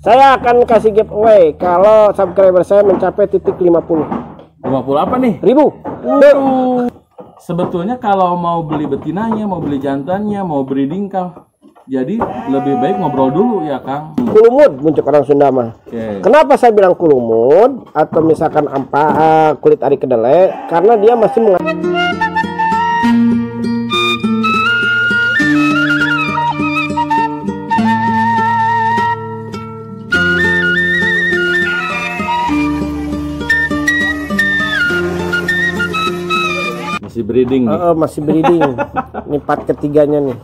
Saya akan kasih giveaway kalau subscriber saya mencapai titik 50. 50 apa nih? Ribu. Sebetulnya kalau mau beli betinanya, mau beli jantannya, mau breeding Kang, jadi lebih baik ngobrol dulu ya Kang. Kulumut muncul orang Sunda mah. Kenapa saya bilang kulumut atau misalkan kulit ari kedelai? Karena dia masih breeding nih. Masih breeding. Ini part ketiganya nih.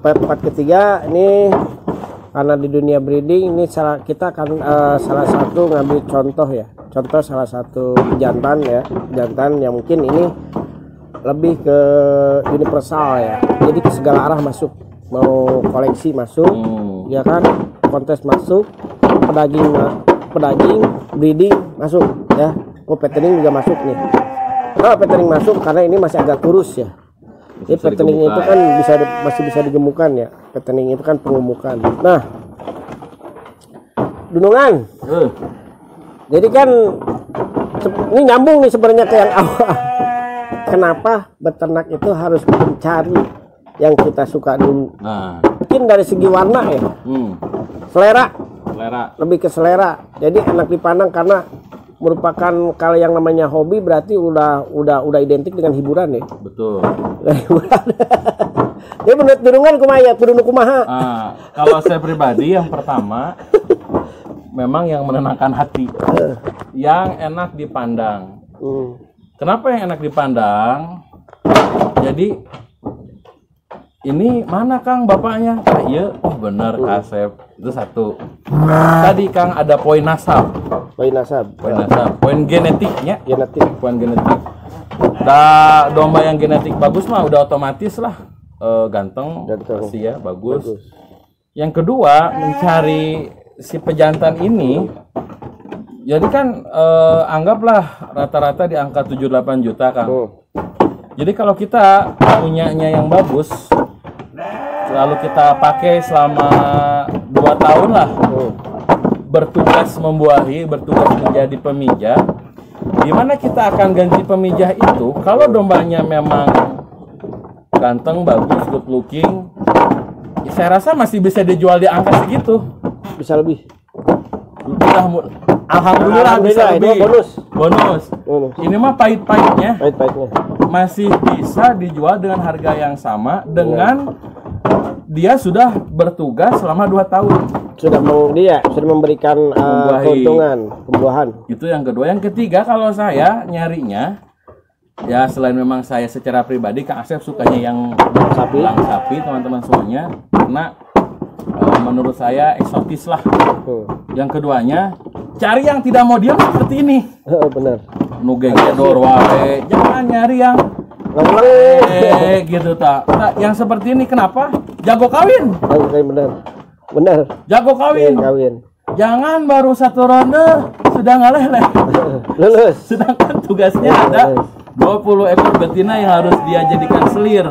Part ketiga ini karena di dunia breeding ini kita akan salah satu ngambil contoh ya. Contoh salah satu jantan ya. Jantan yang mungkin ini lebih ke universal ya. Jadi ke segala arah masuk. Mau koleksi masuk, ya kan? Kontes masuk, pedaging, breeding masuk ya. Petting juga masuk nih. Petting masuk karena ini masih agak kurus ya. Jadi petting itu kan masih bisa digemukkan ya. Petting itu kan pengemukan. Nah, Dunungan. Jadi kan ini nyambung nih sebenarnya ke yang awal. Kenapa beternak itu harus mencari yang kita suka dulu? Nah, mungkin dari segi warna ya. Selera. Lebih ke selera. Jadi enak dipandang karena merupakan kalau yang namanya hobi berarti udah identik dengan hiburan ya. Betul. Jadi menurut Dunungan kumaha kudu kumaha? Kalau saya pribadi yang pertama memang yang menenangkan hati. Yang enak dipandang. Kenapa yang enak dipandang? Jadi ini mana Kang bapaknya? Iya, oh bener Asep. Itu satu. Tadi Kang ada poin nasab. Poin genetiknya. Poin genetik. Domba yang genetik bagus mah udah otomatis lah ganteng. Pasti ya bagus. Yang kedua mencari si pejantan ini. Jadi kan anggaplah rata-rata di angka 7-8 juta Kang. Jadi kalau kita punyanya yang bagus, lalu kita pakai selama 2 tahun lah, bertugas membuahi, bertugas menjadi pemijah. Gimana kita akan ganti pemijah itu? Kalau dombanya memang ganteng, bagus, good looking, ya saya rasa masih bisa dijual di angka segitu. Bisa lebih. Alhamdulillah bisa lebih. Bonus. Ini mah pahit-pahitnya. Masih bisa dijual dengan harga yang sama dengan dia sudah bertugas selama 2 tahun. Sudah memberikan keuntungan, pembuahan. Itu yang kedua. Yang ketiga kalau saya nyarinya ya selain memang saya secara pribadi Kang Asep sukanya yang sapi teman-teman semuanya karena menurut saya eksotis lah. Yang keduanya cari yang tidak mau diam seperti ini. Bener. Nugegedor wae. Jangan nyari yang gitu tak. Yang seperti ini kenapa? Jago kawin. Bener. Jago kawin. Jangan baru 1 ronde sudah ngaleleh. Lulus. Sedangkan tugasnya ada 20 ekor betina yang harus dia jadikan selir.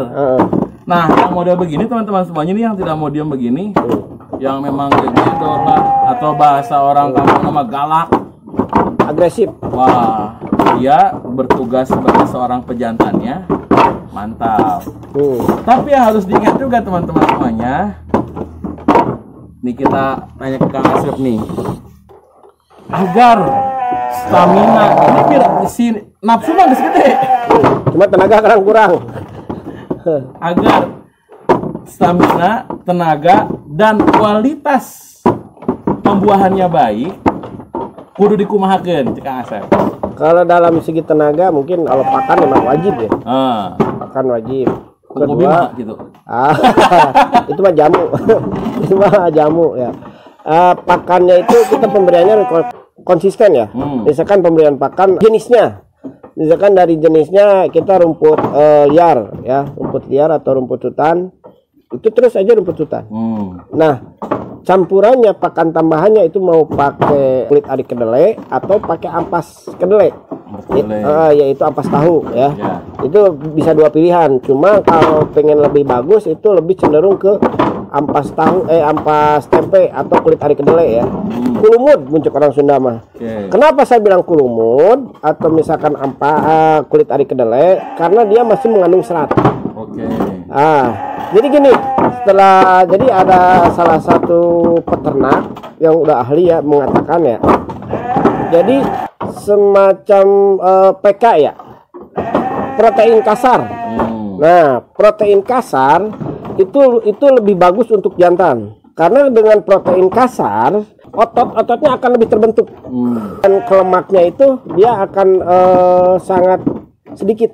Nah, yang model begini teman-teman semuanya ini yang tidak mau diam begini, yang memang gedor lah atau bahasa orang kampung nama galak, agresif. Wah, dia bertugas sebagai seorang pejantannya, mantap. Tapi yang harus diingat juga teman-teman semuanya. Nih kita tanya ke Kang Asep nih, agar stamina ini si nafsu mah geus gede, cuma tenaga kurang. Agar stamina, tenaga, dan kualitas pembuahannya baik, kudu dikumahakeun cek Kang Asep. Kalau dalam segi tenaga mungkin kalau pakan memang wajib ya. Pakan wajib. Kedua gitu. Itu mah jamu. Itu mah jamu ya. Pakannya itu kita pemberiannya konsisten ya. Misalkan pemberian pakan jenisnya. Misalkan dari jenisnya kita rumput liar ya, rumput liar atau rumput hutan. Itu terus aja rumput hutan. Nah, campurannya pakan tambahannya itu mau pakai kulit ari kedelai atau pakai ampas kedelai. Yaitu ampas tahu ya. Itu bisa 2 pilihan. Cuma kalau pengen lebih bagus itu lebih cenderung ke ampas tahu ampas tempe atau kulit ari kedelai ya. Kulumut muncul orang Sunda mah. Kenapa saya bilang kulumut atau misalkan kulit ari kedelai? Karena dia masih mengandung serat. Jadi gini, jadi ada salah satu peternak yang udah ahli ya mengatakan ya. Jadi semacam PK ya, protein kasar. Nah, protein kasar itu lebih bagus untuk jantan karena dengan protein kasar ototnya akan lebih terbentuk dan lemaknya itu dia akan sangat sedikit.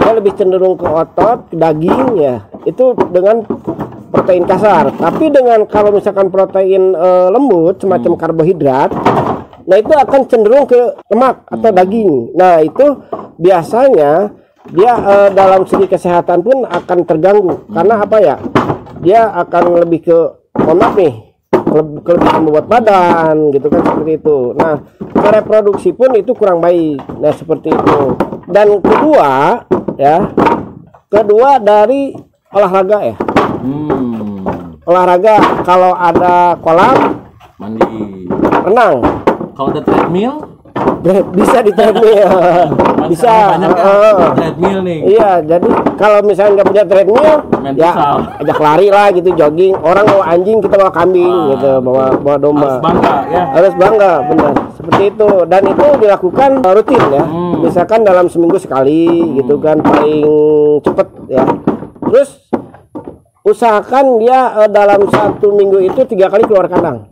Dia lebih cenderung ke otot, ke daging ya. Itu dengan protein kasar. Tapi dengan kalau misalkan protein lembut semacam karbohidrat, nah itu akan cenderung ke lemak atau daging. Nah itu biasanya dia dalam segi kesehatan pun akan terganggu. Karena apa ya? Dia akan lebih ke lemak nih, kelebihan bobot badan gitu kan, seperti itu. Nah reproduksi pun itu kurang baik. Nah seperti itu. Dan kedua dari olahraga ya. Olahraga kalau ada kolam mandi, renang. Kalau ada treadmill bisa di treadmill. Bisa treadmill nih. Iya, jadi kalau misalnya nggak punya treadmill ya ajak lari lah gitu, jogging. Orang bawa anjing, kita bawa kambing gitu, bawa domba. Harus bangga ya. Harus bangga, benar. Seperti itu, dan itu dilakukan rutin ya. Misalkan dalam seminggu sekali gitu kan, paling cepet ya. Terus usahakan dia dalam 1 minggu itu 3 kali keluar kandang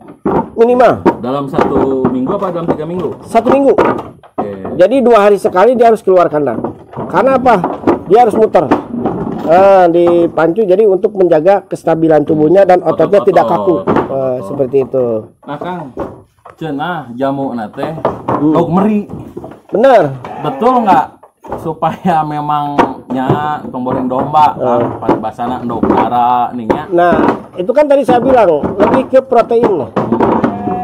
minimal. Dalam 1 minggu apa dalam 3 minggu? 1 minggu. Jadi 2 hari sekali dia harus keluar kandang. Karena apa? Dia harus muter dipancu, jadi untuk menjaga kestabilan tubuhnya dan ototnya tidak kaku. Seperti itu. Nah Kang, cenah jamu nate meri. Bener. Betul nggak? Supaya memang tomboleng domba pada basana endog darah nih ya. Nah itu kan tadi saya bilang lebih ke protein.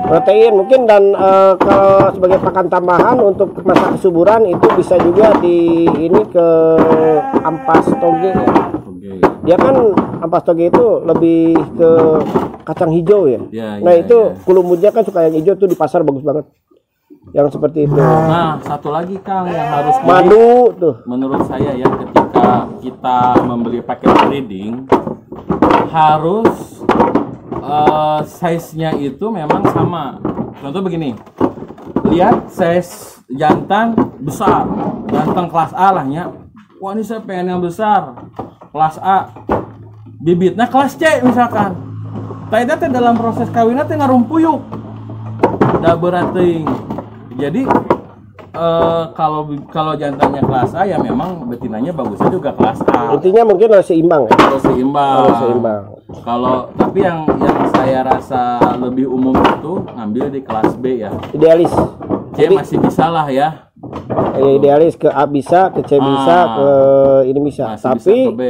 Protein mungkin, dan kalau sebagai pakan tambahan untuk masa kesuburan itu bisa juga ini ke ampas toge ya. Dia kan ampas toge itu lebih ke kacang hijau ya. Nah itu kulumutnya kan suka yang hijau tuh, di pasar bagus banget. Yang seperti itu. Nah, satu lagi Kang yang harus madu tuh. Menurut saya ya, ketika kita membeli paket breeding harus size-nya itu memang sama. Contoh begini. Lihat size jantan besar, jantan kelas A lah ya. Wah, ini saya pengen yang besar. Kelas A. Bibitnya kelas C misalkan. Tapi dalam proses kawinnya teh ngarumpuyuk. Da berating. Jadi kalau jantannya kelas A ya memang betinanya bagusnya juga kelas A. Intinya mungkin harus seimbang ya. Harus seimbang. Kalau tapi yang saya rasa lebih umum itu ngambil di kelas B ya. Idealis. C masih bisa lah ya. Idealis, ke A bisa, ke C bisa, ke ini bisa. Tapi bisa ke B.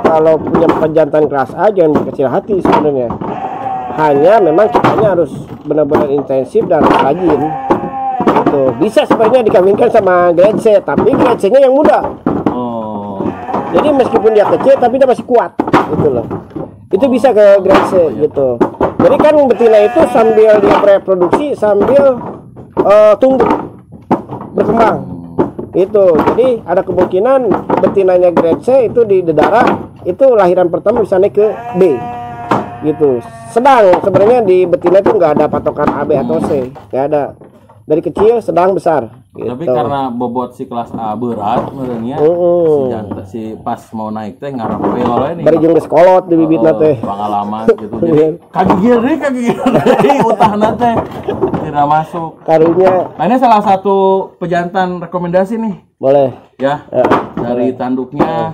Kalau punya pejantan kelas A jangan berkecil hati sebenarnya. Hanya memang kitanya harus benar-benar intensif dan rajin. Itu bisa sebenarnya dikawinkan sama grade C, tapi grade C-nya yang muda. Jadi meskipun dia kecil tapi dia masih kuat, gitu loh. Itu bisa ke grade C gitu. Jadi kan betina itu sambil dia reproduksi sambil tumbuh berkembang. Itu. Jadi ada kemungkinan betinanya grade C itu di dedara itu lahiran pertama bisa naik ke B. Gitu. Sedang sebenarnya di betina itu nggak ada patokan A, B atau C, nggak ada. Dari kecil, sedang, besar. Gitu. Tapi karena bobot si kelas A berat, menurutnya si pas mau naik teh ngarep peloleh nih. Bari jeung geus kolot di bibitna teh. Pengalaman gitu. Jadi kagigir deui utahna teh tidak masuk. Karunya. Nah, ini salah satu pejantan rekomendasi nih. Boleh. Ya. Dari tanduknya.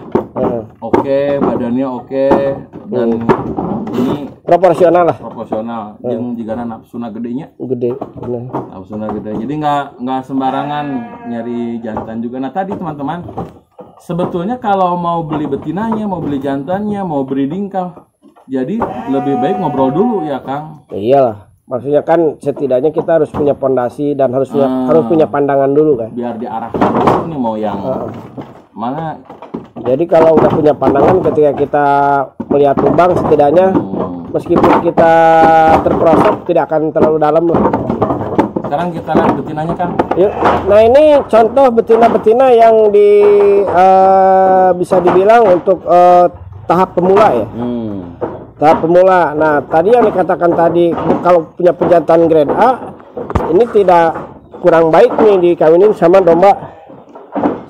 Oke, badannya oke, dan ini proporsional lah. Proporsional. Yang jigana nafsuna gedenya. Gede. Benar. Nafsuna gede. Jadi nggak sembarangan nyari jantan juga. Nah tadi teman-teman, sebetulnya kalau mau beli betinanya, mau beli jantannya, mau breeding Kang, jadi lebih baik ngobrol dulu ya Kang. Iyalah. Maksudnya kan setidaknya kita harus punya pondasi dan harus punya pandangan dulu kan. Biar diarahkan dulu nih mau yang mana Jadi kalau udah punya pandangan ketika kita melihat lubang, setidaknya meskipun kita terperosok tidak akan terlalu dalam lah. Sekarang kita lihat betinanya, Kang. Yuk. Nah ini contoh betina-betina yang bisa dibilang untuk tahap pemula ya. Tahap pemula. Nah tadi yang dikatakan tadi, kalau punya pejantan grade A, ini tidak kurang baik nih dikawinin sama domba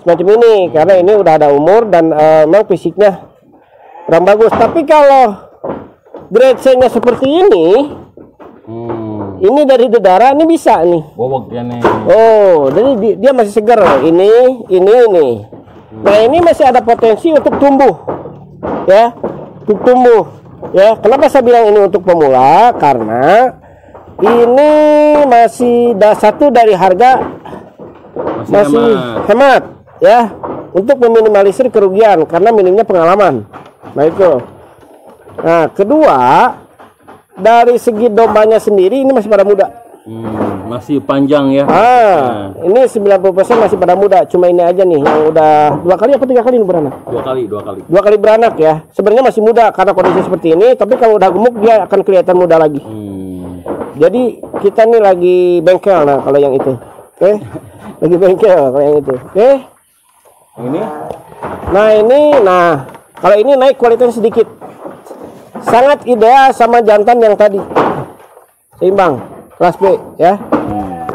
semacam ini, karena ini udah ada umur dan memang fisiknya kurang bagus. Tapi kalau grade C-nya seperti ini dari dedara ini bisa nih. Bobok ya nih. Oh, jadi dia masih segar. Ini. Nah ini masih ada potensi untuk tumbuh, ya, untuk tumbuh. Ya, kenapa saya bilang ini untuk pemula? Karena ini masih satu dari harga masih hemat, ya, untuk meminimalisir kerugian karena minimnya pengalaman. Nah itu. Nah kedua, dari segi dombanya sendiri ini masih pada muda. Masih panjang ya. Ini 90% masih pada muda. Cuma ini aja nih yang udah 2 kali apa 3 kali beranak? 2 kali. 2 kali beranak ya. Sebenarnya masih muda karena kondisi seperti ini, tapi kalau udah gemuk dia akan kelihatan muda lagi. Jadi kita nih lagi bengkel, nah kalau yang itu. Oke. Lagi bengkel kalau yang itu. Oke. Ini. Nah, kalau ini naik kualitasnya sedikit. Sangat ideal sama jantan yang tadi. Seimbang, kelas B ya.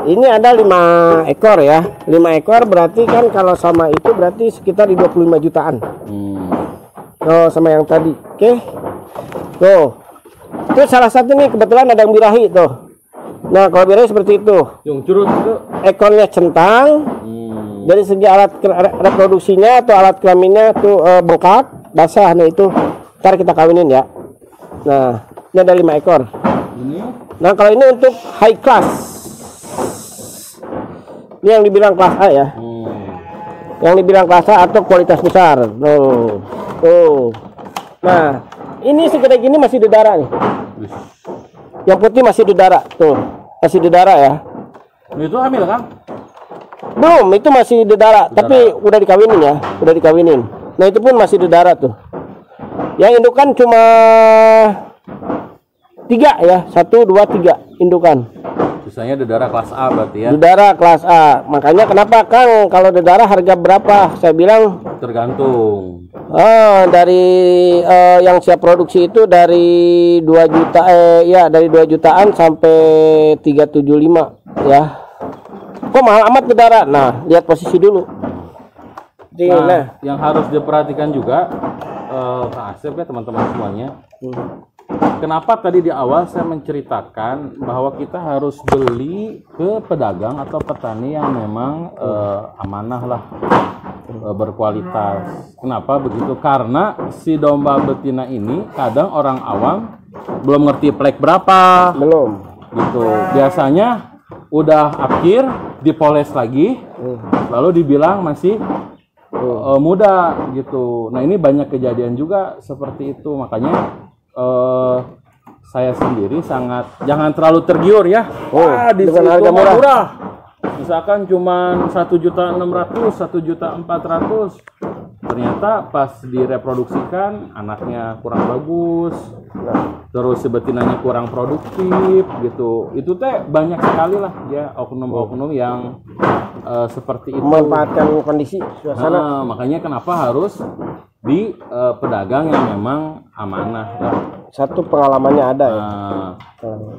Ini ada 5 ekor ya. 5 ekor berarti kan kalau sama itu berarti sekitar di 25 jutaan. Oh, sama yang tadi. Oke. Tuh. Itu salah satu nih, kebetulan ada yang birahi tuh. Nah, kalau birahi seperti itu. Yang curut itu ekornya centang. Dari segi alat reproduksinya atau alat kelaminnya tuh bengkak, basah. Nah itu ntar kita kawinin ya. Nah ini ada 5 ekor. Nah kalau ini untuk high class, ini yang dibilang kelas A ya. Yang dibilang kelas A atau kualitas besar. Tuh. Nah ini segede gini masih di darah nih. Yang putih masih di darah. Tuh masih di darah ya. Itu hamil kan? Belum, itu masih di darah, tapi udah dikawinin ya, udah dikawinin. Nah itu pun masih di darah tuh. Yang indukan cuma 3 ya, 1, 2, 3 indukan. Sisanya di darah kelas A berarti ya? Di darah kelas A. Makanya kenapa Kang kalau di darah harga berapa? Saya bilang tergantung. Dari yang siap produksi itu dari 2 juta, dari 2 jutaan sampai 375 ya. Kok mahal amat bedara? Nah, lihat posisi dulu. Nah, yang harus diperhatikan juga Kak Asep ya teman-teman semuanya. Kenapa tadi di awal saya menceritakan bahwa kita harus beli ke pedagang atau petani yang memang amanah lah, berkualitas. Kenapa begitu? Karena si domba betina ini kadang orang awam belum ngerti plek berapa. Belum. Gitu. Biasanya udah akhir dipoles lagi, lalu dibilang masih muda gitu. Nah ini banyak kejadian juga seperti itu, makanya saya sendiri sangat jangan terlalu tergiur ya. Di situ harga murah. Misalkan cuman 1.600.000, 1.400.000, ternyata pas direproduksikan anaknya kurang bagus, terus sebetinanya kurang produktif gitu. Itu teh banyak sekali lah ya oknum-oknum yang seperti itu, memanfaatkan kondisi suasana. Makanya kenapa harus di pedagang yang memang amanah lah. Satu pengalamannya ada ya.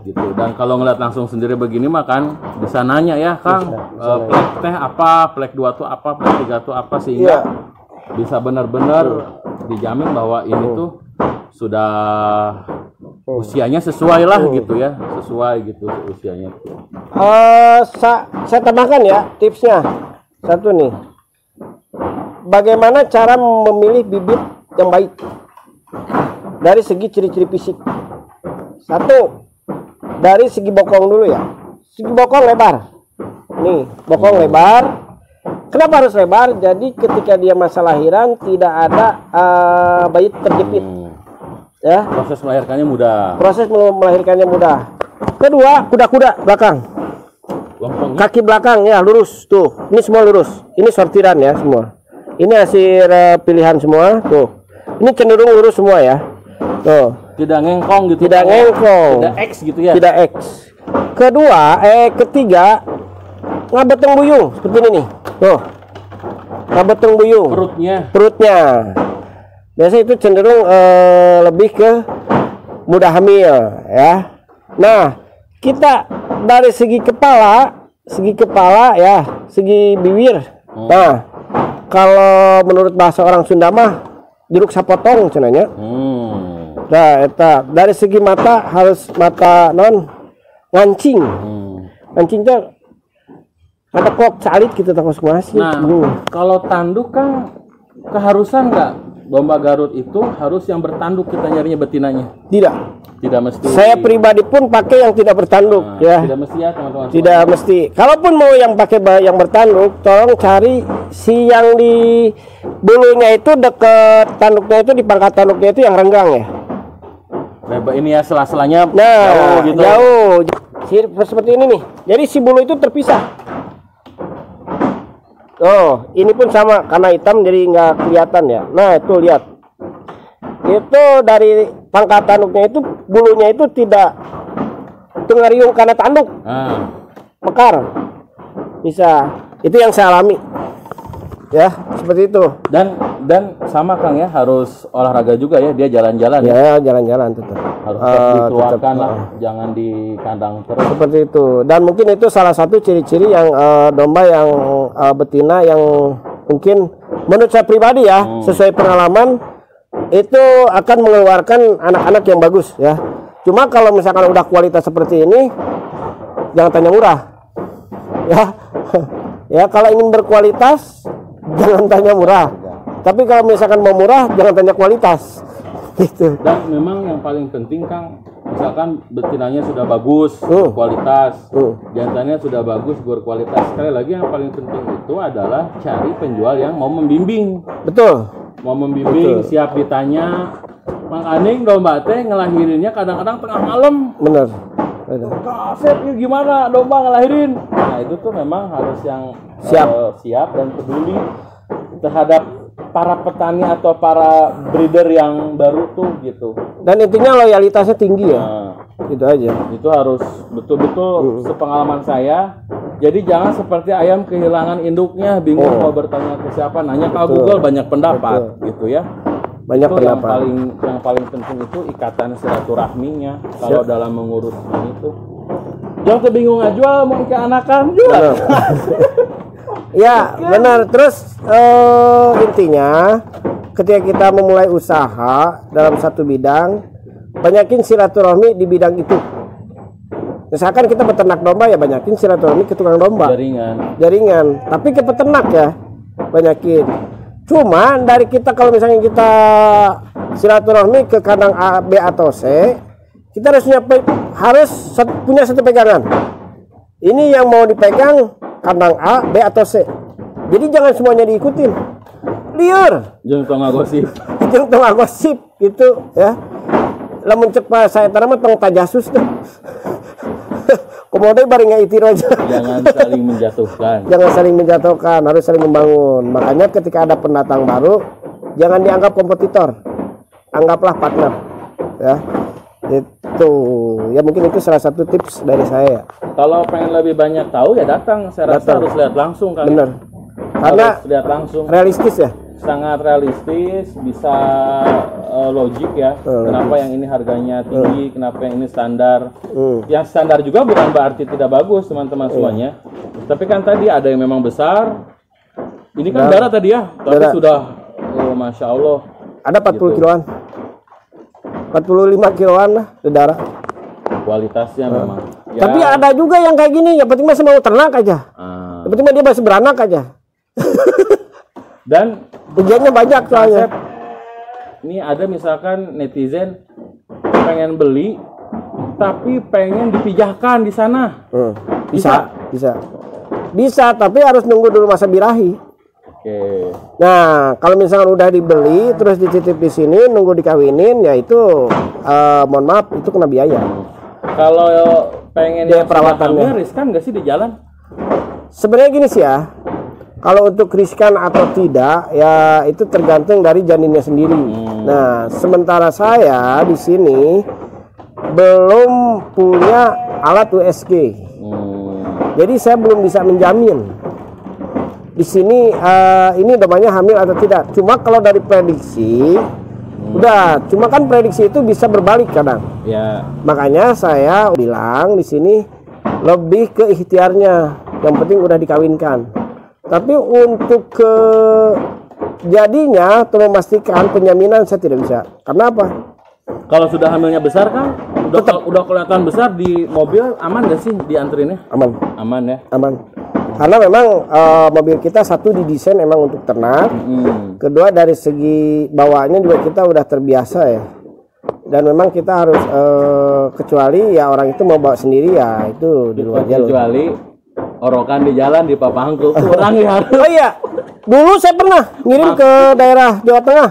Gitu. Dan kalau ngeliat langsung sendiri begini mah kan bisa nanya ya Kang, plek teh apa, plek 2 tuh apa, plek 3 tuh apa, sehingga bisa benar-benar dijamin bahwa ini tuh sudah usianya sesuai lah gitu ya, sesuai gitu usianya. Saya tambahkan ya tipsnya satu nih. Bagaimana cara memilih bibit yang baik dari segi ciri-ciri fisik. Satu, dari segi bokong dulu ya. Segi bokong lebar. Nih, bokong lebar. Kenapa harus lebar? Jadi ketika dia masa lahiran tidak ada bayi terjepit. Ya. Proses melahirkannya mudah. Proses melahirkannya mudah. Kedua, kuda-kuda belakang. Kaki belakang ya lurus tuh. Ini semua lurus. Ini sortiran ya semua. Ini hasil pilihan semua tuh. Ini cenderung lurus semua ya. Tuh. Tidak ngengkong gitu. Tidak ngengkong. Tidak X gitu ya. Tidak X. Ketiga ngabeteng buyung seperti ini nih. Tuh. Ngabeteng buyung. Perutnya. Biasa itu cenderung lebih ke mudah hamil ya. Nah, kita dari segi kepala ya, segi bibir. Nah, kalau menurut bahasa orang Sunda mah jeruk sapotong cenanya. Nah, eta dari segi mata harus mata ngancing. Ngancing tuh ada kok salit gitu takos masih. Nah, kalau tanduk kan keharusan nggak domba Garut itu harus yang bertanduk kita nyarinya betinanya? Tidak mesti. Saya pribadi pun pakai yang tidak bertanduk ya. Tidak mesti ya teman-teman. Tidak mesti. Kalaupun mau yang pakai yang bertanduk, tolong cari si yang di bulunya itu deket tanduknya itu, di pangkat tanduknya itu yang renggang ya. Ini ya sela-selanya jauh gitu. Jauh. Seperti ini nih. Jadi si bulu itu terpisah. Oh, ini pun sama karena hitam jadi nggak kelihatan ya. Nah, itu lihat. Itu dari pangkat tanduknya itu bulunya itu tidak tengeriung karena tanduk. Mekar. Bisa. Itu yang saya alami. Ya, seperti itu. Dan sama Kang ya, harus olahraga juga ya, dia jalan-jalan ya. Jalan-jalan tetap. Harus dikeluarkan lah, jangan di kandang terus. Seperti itu. Dan mungkin itu salah satu ciri-ciri yang domba yang betina yang mungkin menurut saya pribadi ya, sesuai pengalaman itu akan mengeluarkan anak-anak yang bagus ya. Cuma kalau misalkan udah kualitas seperti ini, jangan tanya murah. Ya. Ya, kalau ingin berkualitas jangan tanya murah. Tapi kalau misalkan mau murah jangan tanya kualitas. Gitu. Dan memang yang paling penting Kang, misalkan betinanya sudah bagus, berkualitas, jantannya sudah bagus, berkualitas. Sekali lagi yang paling penting itu adalah cari penjual yang mau membimbing. Betul. Mau membimbing, siap ditanya. Mang Aning domba teh ngelahirinnya kadang-kadang tengah malam. Bener. Kasep ya gimana domba ngelahirin? Nah itu tuh memang harus yang siap dan peduli terhadap para petani atau para breeder yang baru tuh gitu. Dan intinya loyalitasnya tinggi ya. Itu aja. Itu harus betul-betul sepengalaman saya. Jadi jangan seperti ayam kehilangan induknya, bingung mau bertanya ke siapa, nanya ke Google, banyak pendapat gitu ya. Banyak itu pendapat. Yang paling penting itu ikatan silaturahminya kalau dalam mengurus ini tuh. Jangan kebingung aja mau ke anakan juga. Ya benar. Terus intinya ketika kita memulai usaha dalam satu bidang, banyakin silaturahmi di bidang itu. Misalkan kita beternak domba ya banyakin silaturahmi ke tukang domba. Jaringan. Tapi ke peternak ya banyakin. Cuma dari kita kalau misalnya kita silaturahmi ke kandang A, B atau C, kita harus punya satu pegangan. Ini yang mau dipegang kandang A, B atau C. Jadi jangan semuanya diikutin. Liar. Jangan tengah gosip gitu ya. Lamun cek pas saya tanam tong tajasus tuh. Kemudian baringnya itir aja. Jangan saling menjatuhkan. Jangan saling menjatuhkan, harus saling membangun. Makanya ketika ada pendatang baru, jangan dianggap kompetitor. Anggaplah partner. Ya. Itu. Ya mungkin itu salah satu tips dari saya. Kalau pengen lebih banyak tahu ya datang. Saya rasa harus lihat langsung kan. Bener. Karena lihat langsung. Realistis ya. Sangat realistis, bisa logik ya. Kenapa yang ini harganya tinggi, kenapa yang ini standar. Yang standar juga bukan berarti tidak bagus teman-teman semuanya. Tapi kan tadi ada yang memang besar. Ini kan darah tadi ya, tapi darah. Sudah Masya Allah. Ada 40 gitu. Kiloan. 45 kiloan lah darah. Kualitasnya memang. Ya. Tapi ada juga yang kayak gini, yang penting masih mau ternak aja. Yang penting dia masih beranak aja. Dan ujiannya banyak soalnya. Ini ada misalkan netizen pengen beli tapi pengen dipijahkan di sana. Bisa, tapi harus nunggu dulu masa birahi. Oke. Nah, kalau misalkan udah dibeli terus dititip di sini nunggu dikawinin, ya itu mohon maaf itu kena biaya. Kalau pengen dia perawatannya riskan nggak sih di jalan? Sebenarnya gini sih ya. Kalau untuk riskan atau tidak, ya itu tergantung dari janinnya sendiri. Nah, sementara saya di sini belum punya alat USG. Jadi saya belum bisa menjamin di sini ini domanya hamil atau tidak. Cuma kalau dari prediksi, udah. Cuma kan prediksi itu bisa berbalik kadang. Ya. Makanya saya bilang di sini lebih ke ikhtiarnya. Yang penting udah dikawinkan. Tapi untuk ke jadinya atau memastikan penjaminan saya tidak bisa. Karena apa? Kalau sudah hamilnya besar kan, udah kelihatan besar di mobil, aman gak sih diantrinnya? Aman. Aman ya? Aman. Karena memang mobil kita satu didesain memang untuk ternak. Kedua dari segi bawaannya juga kita udah terbiasa ya. Dan memang kita harus kecuali ya orang itu mau bawa sendiri ya itu di luar jalur. Kecuali orokan di jalan di Papangku kurang ya. Oh iya, dulu saya pernah ngirim ke daerah Jawa Tengah.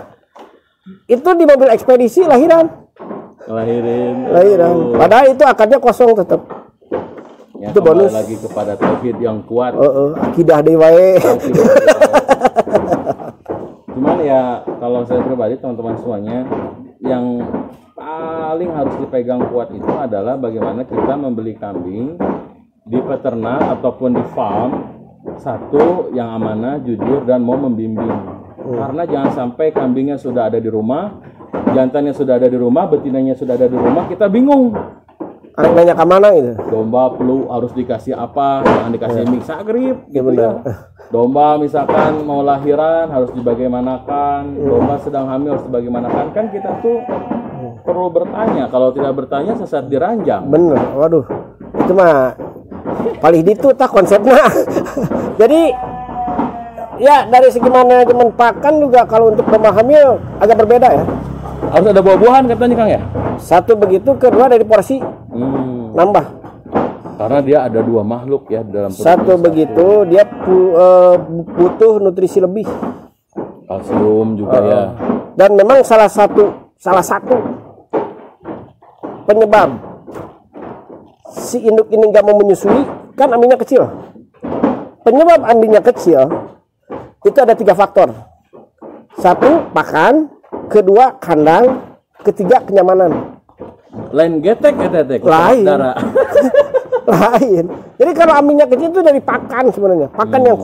Itu di mobil ekspedisi lahiran. Padahal itu akadnya kosong tetap. Ya, itu bonus lagi kepada tauhid yang kuat. Akidah dewae. Cuman ya kalau saya pribadi teman-teman semuanya yang paling harus dipegang kuat itu adalah bagaimana kita membeli kambing di peternak ataupun di farm, satu yang amanah, jujur dan mau membimbing. Karena jangan sampai kambingnya sudah ada di rumah, jantannya sudah ada di rumah, betinanya sudah ada di rumah, kita bingung. Ada banyak mana itu? Domba perlu harus dikasih apa, jangan dikasih mix agrip gitu ya. Domba misalkan mau lahiran harus dibagaimanakan, domba sedang hamil harus dibagaimanakan, kan kita tuh perlu bertanya. Kalau tidak bertanya sesat diranjang. Bener, waduh. Itu mah paling itu tak konsepnya. Jadi ya dari segi manajemen pakan juga kalau untuk domba hamil agak berbeda ya. Harus ada buah-buahan katanya Kang ya. Satu begitu, kedua dari porsi nambah. Karena dia ada dua makhluk ya dalam perut. Satu begitu dia butuh nutrisi lebih. Kalsium juga ya. Dan memang salah satu penyebab si induk ini nggak mau menyusui kan aminnya kecil. Penyebab aminnya kecil itu ada 3 faktor. 1, pakan, kedua kandang, ketiga kenyamanan. Lain getek lain. Lain. Jadi kalau aminnya kecil itu dari pakan sebenarnya. Pakan yang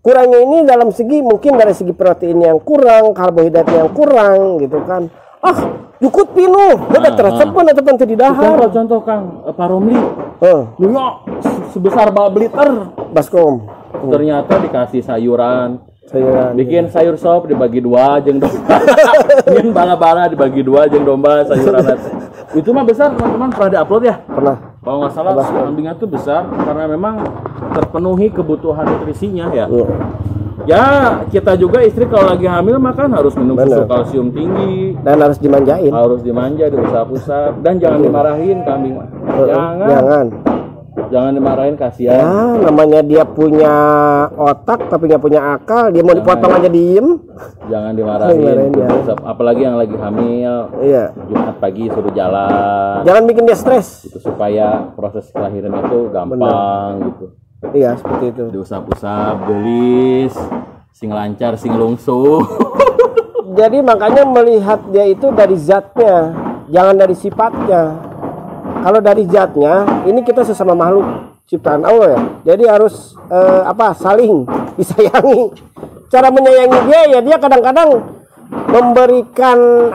kurangnya ini dalam segi mungkin dari segi protein yang kurang, karbohidrat yang kurang gitu kan. Jukut pinuh, udah tersepun atau penting di dahar. Contoh Kang, Paromli. Sebesar babliter baskom. Ternyata dikasih sayuran. Bikin sayur sop dibagi 2 jeung domba. Bikin bala-bala dibagi 2 jeung domba sayuran. Itu mah besar teman-teman, pernah diupload ya? Pernah. Kalau nggak salah kambingnya tuh besar karena memang terpenuhi kebutuhan nutrisinya ya. Ya kita juga istri kalau lagi hamil makan harus minum susu kalsium tinggi dan harus dimanjain. Harus dimanja, diusap-usap dan jangan dimarahin kambing. Jangan dimarahin, kasihan. Ya, namanya dia punya otak tapi nggak punya akal, dia mau dipotong aja diem. Jangan dimarahin. Apalagi yang lagi hamil. Iya. Jumat pagi suruh jalan. Jangan bikin dia stres. Itu supaya proses kelahiran itu gampang gitu. Iya, seperti itu. Diusap-usap, gelis, sing lancar, sing lungsuh. Jadi makanya melihat dia itu dari zatnya, jangan dari sifatnya. Kalau dari zatnya, ini kita sesama makhluk ciptaan Allah ya. Jadi harus saling disayangi. Cara menyayangi dia kadang-kadang memberikan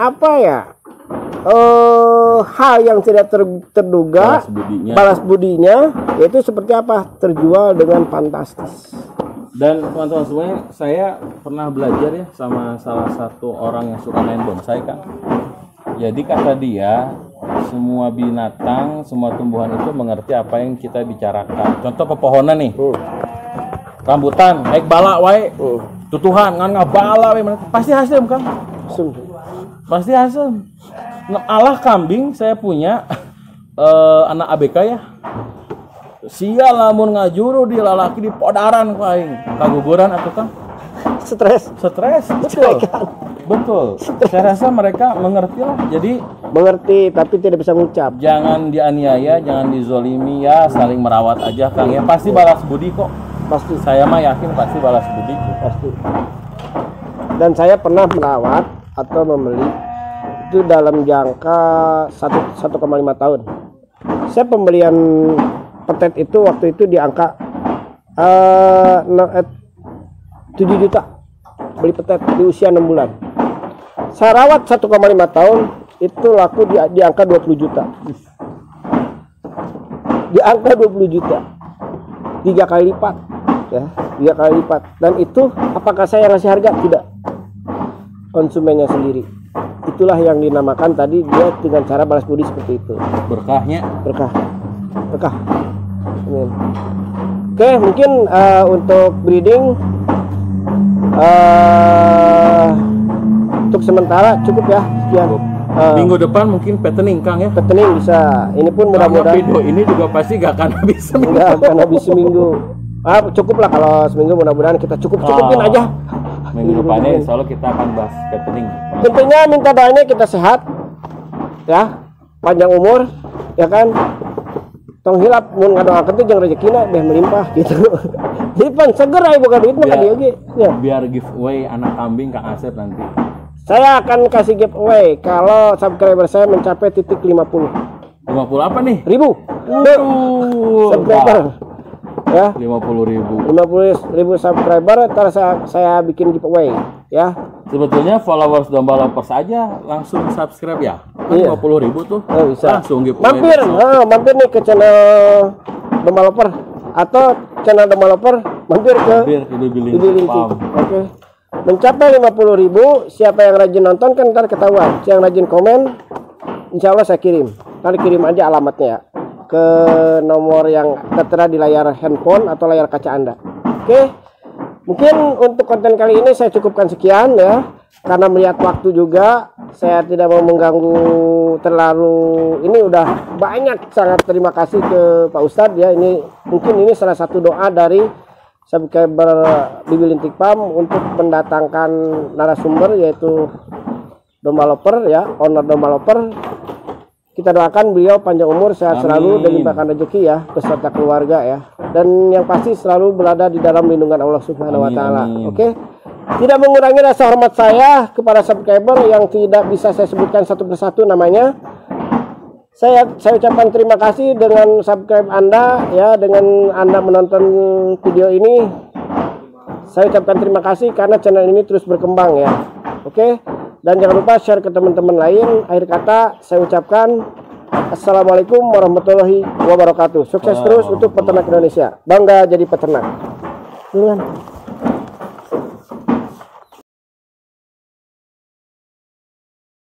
hal yang tidak terduga, balas budinya, yaitu seperti apa? Terjual dengan fantastis. Dan teman-teman semuanya, saya pernah belajar ya sama salah satu orang yang suka main bonsai Kang. Jadi kata dia, semua binatang, semua tumbuhan itu mengerti apa yang kita bicarakan. Contoh pepohonan nih, rambutan, naik bala wae, tutuhan, ngan bala wae, pasti asem Kang. Pasti asem. Allah kambing saya punya anak ABK ya. Sia lamun ngajuru di lalaki di podaran ku aing. Kaguguran atuh Kang. Stres, betul. Saya rasa mereka mengerti lah. Jadi mengerti tapi tidak bisa mengucap. Jangan dianiaya, jangan dizolimi ya, saling merawat aja Kang ya. Pasti balas budi kok. Pasti. Saya mah yakin pasti balas budi. Pasti. Dan saya pernah merawat atau membeli itu dalam jangka 1,5 tahun. Saya pembelian petet itu waktu itu di angka 7 juta beli petet di usia 6 bulan. Saya rawat 1,5 tahun itu laku di angka 20 juta. Di angka 20 juta. 3 kali lipat ya, 3 kali lipat. Dan itu apakah saya ngasih harga? Tidak. Konsumennya sendiri. Itulah yang dinamakan tadi dia dengan cara balas budi seperti itu. Berkahnya. Berkah. Amin. Oke, mungkin untuk breeding untuk sementara cukup ya, sekian. Minggu depan mungkin fattening Kang ya. Fattening bisa. Ini pun mudah-mudahan video ini juga pasti gak akan habis seminggu. Enggak akan habis seminggu. Cukup lah kalau seminggu, mudah-mudahan kita cukupin aja. Minggu depannya insya Allah kita akan bahas fattening. Intinya minta doanya kita sehat ya, panjang umur ya kan, tong hilap mun ngadoakeun teh jeung rezekina beh melimpah gitu. Jadi pan seger aya boga duit mah ka dieu ge ya. Biar giveaway anak kambing Kang Asep nanti. Saya akan kasih giveaway kalau subscriber saya mencapai titik 50. 50 apa nih? Ribu. Subscriber. Ya. 50.000 subscriber, ntar saya bikin giveaway ya. Sebetulnya followers Domba Lovers aja langsung subscribe ya. Kan iya. 50.000 tuh. Bisa. Langsung giveaway. Mampir nih ke channel Domba Lover atau channel Domba Lover, mampir ke Bibilintik. Oke. Mencapai 50.000, siapa yang rajin nonton kan ntar ketahuan. Siapa yang rajin komen, insya Allah saya kirim. Ntar kirim aja alamatnya ya ke nomor yang tertera di layar handphone atau layar kaca Anda. Oke, mungkin untuk konten kali ini saya cukupkan sekian ya, karena melihat waktu juga saya tidak mau mengganggu terlalu. Ini udah banyak, sangat terima kasih ke Pak Ustadz ya. Ini mungkin ini salah satu doa dari subscriber Bibilintik Farm untuk mendatangkan narasumber yaitu Domba Lover ya, owner Domba Lover. Kita doakan beliau panjang umur, sehat selalu dan limpahkan rezeki ya beserta keluarga ya. Dan yang pasti selalu berada di dalam lindungan Allah Subhanahu wa taala. Oke. Tidak mengurangi rasa hormat saya kepada subscriber yang tidak bisa saya sebutkan satu persatu namanya. Saya ucapkan terima kasih dengan subscribe Anda ya, dengan Anda menonton video ini. Saya ucapkan terima kasih karena channel ini terus berkembang ya. Oke. Dan jangan lupa share ke teman-teman lain. Akhir kata saya ucapkan Assalamualaikum warahmatullahi wabarakatuh. Sukses terus untuk peternak Indonesia. Bangga jadi peternak.